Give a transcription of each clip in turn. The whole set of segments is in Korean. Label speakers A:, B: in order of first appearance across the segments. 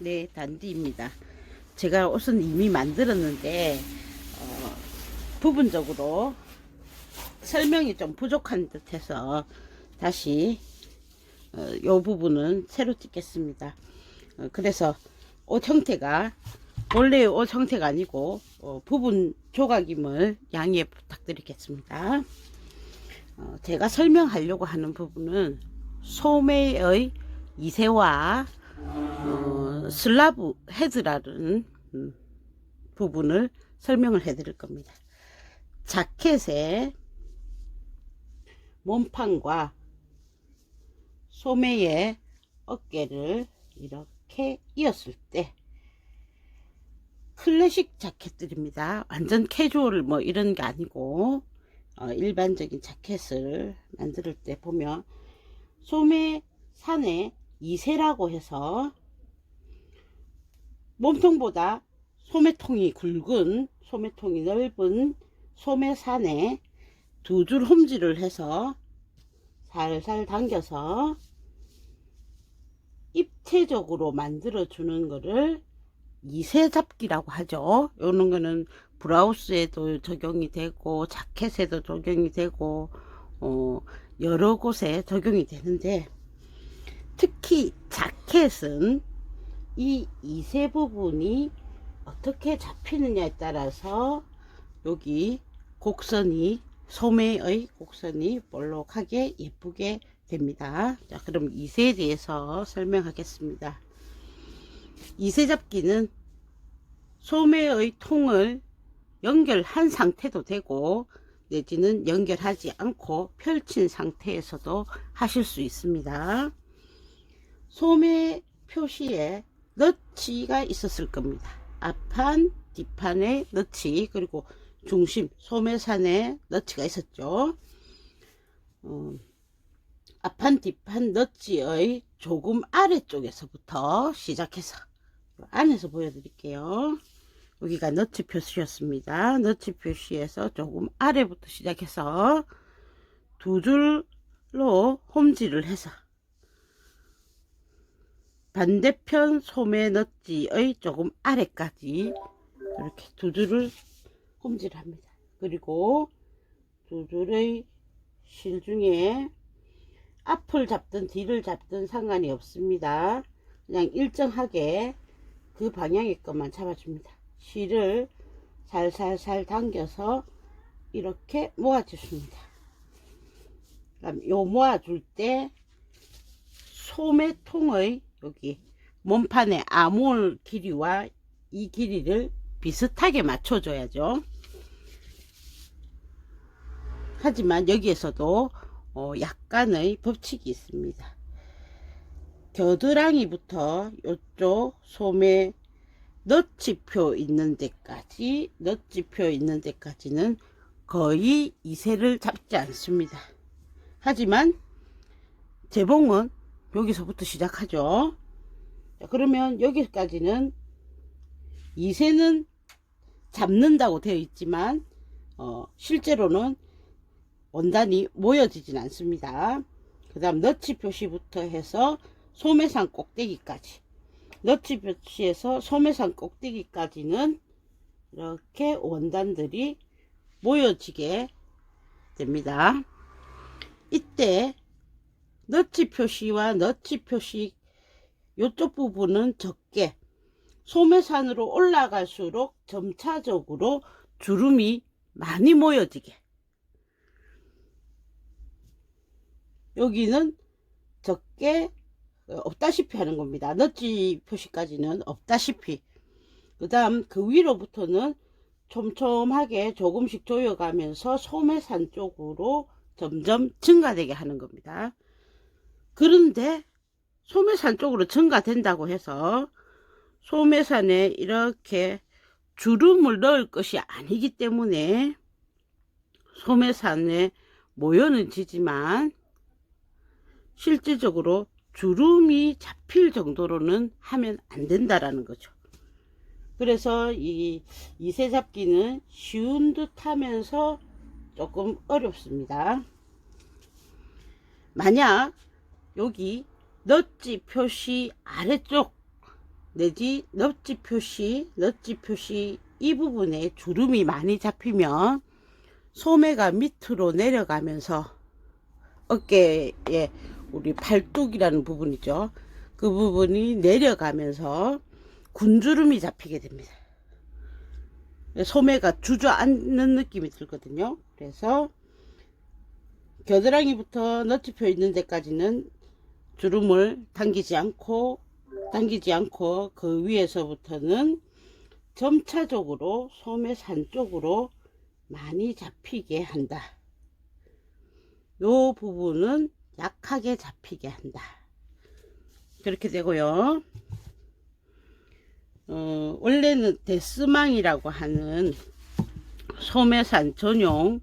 A: 네, 단디입니다. 제가 옷은 이미 만들었는데 부분적으로 설명이 좀 부족한 듯해서 다시 요 부분은 새로 찍겠습니다. 그래서 옷 형태가 원래 옷 형태가 아니고 부분 조각임을 양해 부탁드리겠습니다. 제가 설명하려고 하는 부분은 소매의 이세와 슬라브 헤드라는 부분을 설명을 해 드릴 겁니다. 자켓의 몸판과 소매의 어깨를 이렇게 이었을 때 클래식 자켓들입니다. 완전 캐주얼 뭐 이런 게 아니고 일반적인 자켓을 만들 때 보면 소매 산에 2세라고 해서 몸통보다 소매통이 굵은, 소매통이 넓은 소매산에 두 줄 홈질을 해서 살살 당겨서 입체적으로 만들어 주는 거를 2세 잡기라고 하죠. 이런 거는 브라우스에도 적용이 되고 자켓에도 적용이 되고 여러 곳에 적용이 되는데, 특히 자켓은 이 2세 부분이 어떻게 잡히느냐에 따라서 여기 곡선이, 소매의 곡선이 볼록하게 예쁘게 됩니다. 자, 그럼 2세에 대해서 설명하겠습니다. 2세 잡기는 소매의 통을 연결한 상태도 되고 내지는 연결하지 않고 펼친 상태에서도 하실 수 있습니다. 소매 표시에 너치가 있었을 겁니다. 앞판, 뒷판에 너치, 그리고 중심, 소매산에 너치가 있었죠. 앞판, 뒷판 너치의 조금 아래쪽에서부터 시작해서 안에서 보여드릴게요. 여기가 너치 표시였습니다. 너치 표시에서 조금 아래부터 시작해서 두 줄로 홈질을 해서 반대편 소매 너치의 조금 아래까지 이렇게 두 줄을 홈질합니다. 그리고 두 줄의 실 중에 앞을 잡든 뒤를 잡든 상관이 없습니다. 그냥 일정하게 그 방향의 것만 잡아줍니다. 실을 살살살 당겨서 이렇게 모아주십니다. 그럼 요 모아줄 때 소매통의 여기 몸판의 아몰 길이와 이 길이를 비슷하게 맞춰줘야죠. 하지만 여기에서도 약간의 법칙이 있습니다. 겨드랑이부터 이쪽 소매 너치표 있는 데까지는 거의 2세를 잡지 않습니다. 하지만 재봉은 여기서부터 시작하죠. 자, 그러면 여기까지는 2세는 잡는다고 되어 있지만 실제로는 원단이 모여지진 않습니다. 그 다음 너치 표시부터 해서 소매산 꼭대기까지, 너치 표시에서 소매산 꼭대기까지는 이렇게 원단들이 모여지게 됩니다. 이때 너치 표시와 너치 표시 이쪽 부분은 적게, 소매산으로 올라갈수록 점차적으로 주름이 많이 모여지게, 여기는 적게 없다시피 하는 겁니다. 너치 표시까지는 없다시피. 그 다음 그 위로부터는 촘촘하게 조금씩 조여가면서 소매산 쪽으로 점점 증가되게 하는 겁니다. 그런데 소매산 쪽으로 증가된다고 해서 소매산에 이렇게 주름을 넣을 것이 아니기 때문에 소매산에 모여는 지지만 실질적으로 주름이 잡힐 정도로는 하면 안 된다라는 거죠. 그래서 이 2세 잡기는 쉬운 듯 하면서 조금 어렵습니다. 만약 여기 너치 표시 아래쪽 내지 넙지 표시 이 부분에 주름이 많이 잡히면 소매가 밑으로 내려가면서 어깨에 우리 팔뚝이라는 부분이죠. 그 부분이 내려가면서 군주름이 잡히게 됩니다. 소매가 주저앉는 느낌이 들거든요. 그래서 겨드랑이부터 너치표 있는 데까지는 주름을 당기지 않고 그 위에서부터는 점차적으로 소매산 쪽으로 많이 잡히게 한다. 요 부분은 약하게 잡히게 한다. 그렇게 되고요. 원래는 데스망이라고 하는 소매산 전용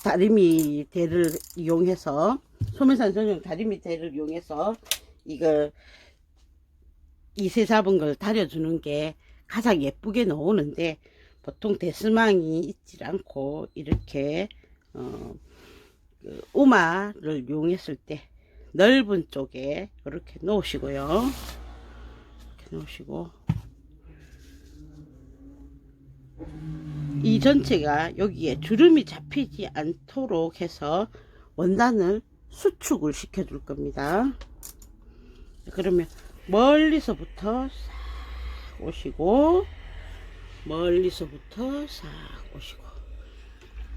A: 다리미 대를 이용해서 이걸 이세 잡은 걸 다려주는 게 가장 예쁘게 나오는데, 보통 데스망이 있질 않고 이렇게 우마를 이용했을 때 넓은 쪽에 이렇게 놓으시고요. 이렇게 놓으시고, 이 전체가 여기에 주름이 잡히지 않도록 해서 원단을 수축을 시켜 줄 겁니다. 그러면 멀리서부터 싹 오시고,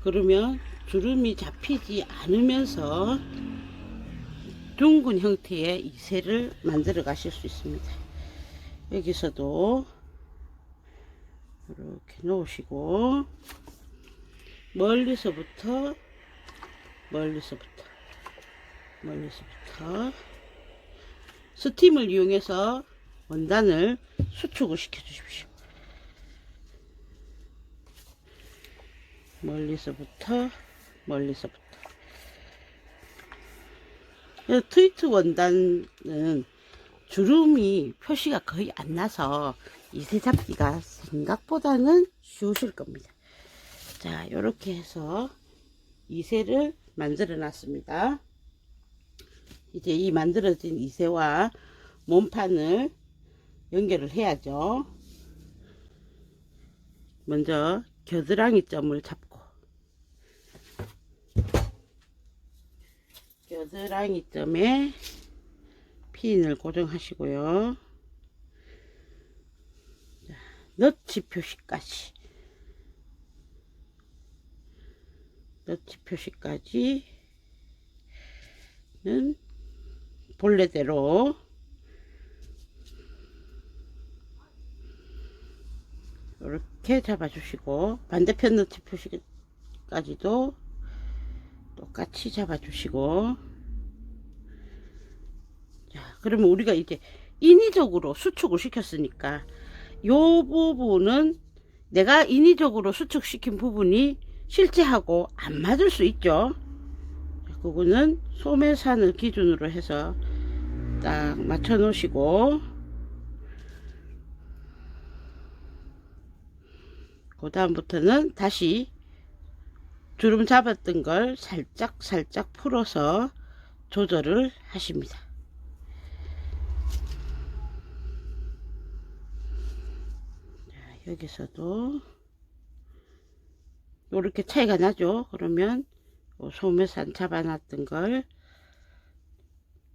A: 그러면 주름이 잡히지 않으면서 둥근 형태의 이새를 만들어 가실 수 있습니다. 여기서도 이렇게 놓으시고, 멀리서부터 스팀을 이용해서 원단을 수축을 시켜 주십시오. 멀리서부터 트위트 원단은 주름이 표시가 거의 안 나서 이새 잡기가 생각보다는 쉬우실 겁니다. 자, 이렇게 해서 이새를 만들어 놨습니다. 이제 이 만들어진 이새와 몸판을 연결을 해야죠. 먼저 겨드랑이 점을 잡고, 겨드랑이 점에 핀을 고정하시고요. 자, 너치 표시까지는 본래대로 이렇게 잡아주시고, 반대편 너치 표시까지도 똑같이 잡아주시고. 자, 그러면 우리가 이제 인위적으로 수축을 시켰으니까 요 부분은 내가 인위적으로 수축시킨 부분이 실제하고 안 맞을 수 있죠. 그거는 소매산을 기준으로 해서 딱 맞춰 놓으시고, 그 다음부터는 다시 주름 잡았던 걸 살짝 풀어서 조절을 하십니다. 자, 여기서도 이렇게 차이가 나죠. 그러면 소매산 잡아놨던 걸,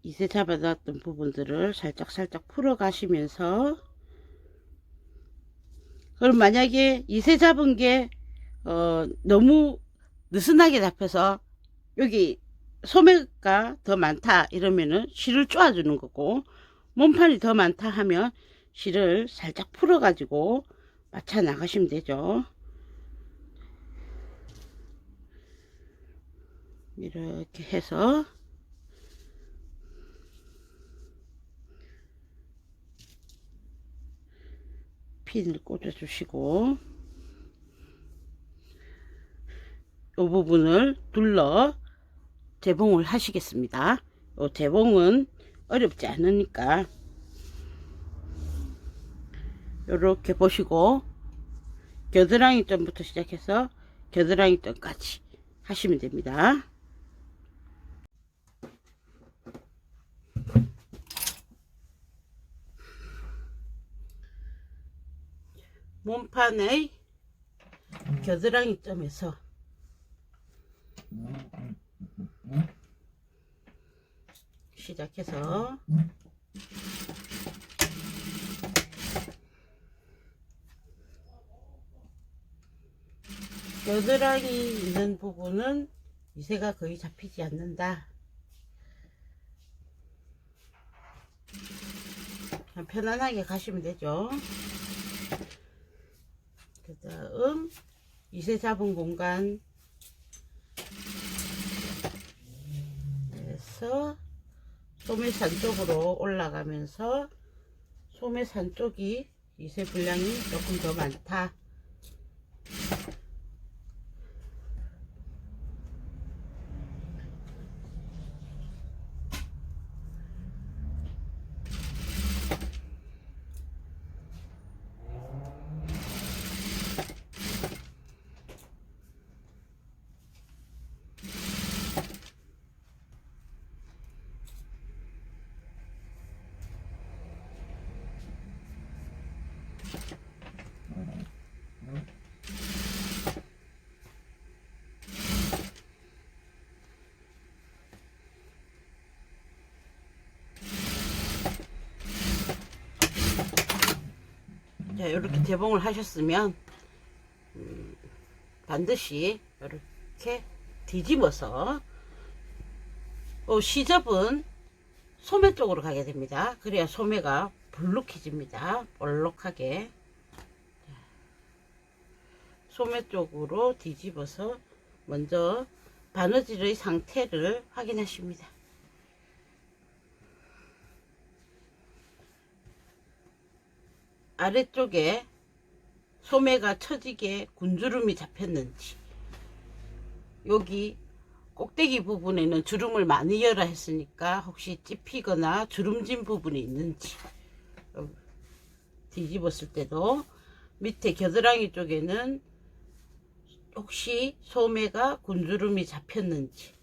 A: 이새 잡아놨던 부분들을 살짝 풀어 가시면서, 그럼 만약에 이새 잡은 게 너무 느슨하게 잡혀서 여기 소매가 더 많다 이러면은 실을 쪼아주는 거고, 몸판이 더 많다 하면 실을 살짝 풀어 가지고 맞춰 나가시면 되죠. 이렇게 해서 핀을 꽂아 주시고, 이 부분을 둘러 재봉을 하시겠습니다. 이 재봉은 어렵지 않으니까 이렇게 보시고, 겨드랑이 점부터 시작해서 겨드랑이 점까지 하시면 됩니다. 몸판의 겨드랑이 점에서 시작해서 겨드랑이 있는 부분은 이새가 거의 잡히지 않는다. 그냥 편안하게 가시면 되죠. 그 다음 이새 잡은 공간 에서 소매산 쪽으로 올라가면서 소매산 쪽이 이새 분량이 조금 더 많다. 자, 이렇게 대봉을 하셨으면 반드시 이렇게 뒤집어서 시접은 소매 쪽으로 가게 됩니다. 그래야 소매가 볼록해집니다. 볼록하게 소매 쪽으로 뒤집어서 먼저 바느질의 상태를 확인하십니다. 아래쪽에 소매가 처지게 군주름이 잡혔는지, 여기 꼭대기 부분에는 주름을 많이 열어 했으니까 혹시 찝히거나 주름진 부분이 있는지, 뒤집었을 때도 밑에 겨드랑이 쪽에는 혹시 소매가 군주름이 잡혔는지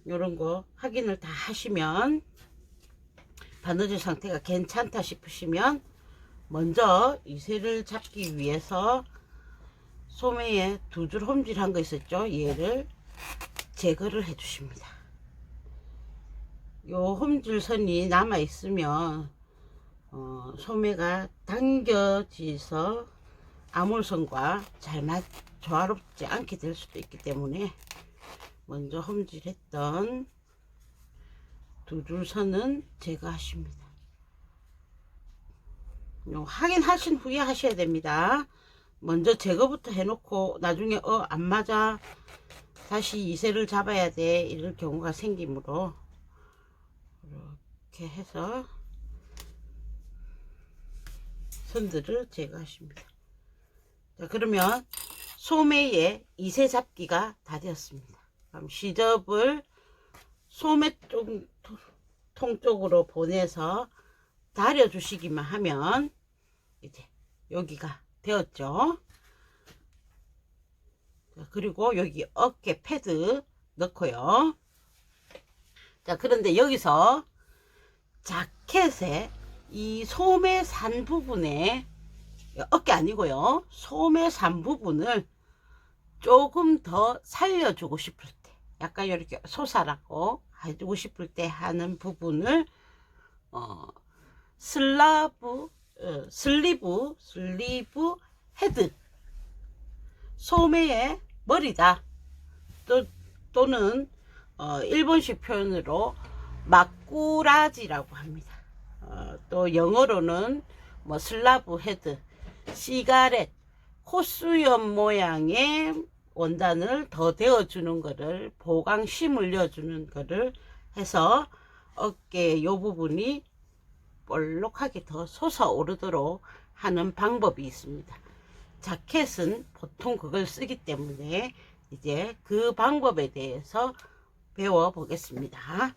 A: 이런 거 확인을 다 하시면, 바느질 상태가 괜찮다 싶으시면 먼저 이새를 잡기 위해서 소매에 두 줄 홈질 한 거 있었죠. 얘를 제거를 해 주십니다. 요 홈질선이 남아 있으면 소매가 당겨져서 아몰선과 잘 조화롭지 않게 될 수도 있기 때문에 먼저 홈질했던 두 줄 선은 제거하십니다. 확인하신 후에 하셔야 됩니다. 먼저 제거부터 해놓고 나중에 안 맞아 다시 이새를 잡아야 돼 이럴 경우가 생기므로 이렇게 해서 선들을 제거하십니다. 자, 그러면 소매에 이새 잡기가 다 되었습니다. 그럼 시접을 소매 통 쪽으로 보내서 다려 주시기만 하면 이제 여기가 되었죠. 자, 그리고 여기 어깨 패드 넣고요. 자, 그런데 여기서 자켓에 이 소매산 부분에, 어깨 아니고요, 소매산 부분을 조금 더 살려주고 싶을 때, 약간 이렇게 솟아라고 해주고 싶을 때 하는 부분을 슬리브 헤드, 소매의 머리다, 또는 일본식 표현으로 막꾸라지라고 합니다. 또 영어로는 뭐 슬라브 헤드, 시가렛, 코수염 모양의 원단을 더 데워주는 거를, 보강시 물려주는 거를 해서 어깨 요 부분이 볼록하게 더 솟아오르도록 하는 방법이 있습니다. 자켓은 보통 그걸 쓰기 때문에 이제 그 방법에 대해서 배워 보겠습니다.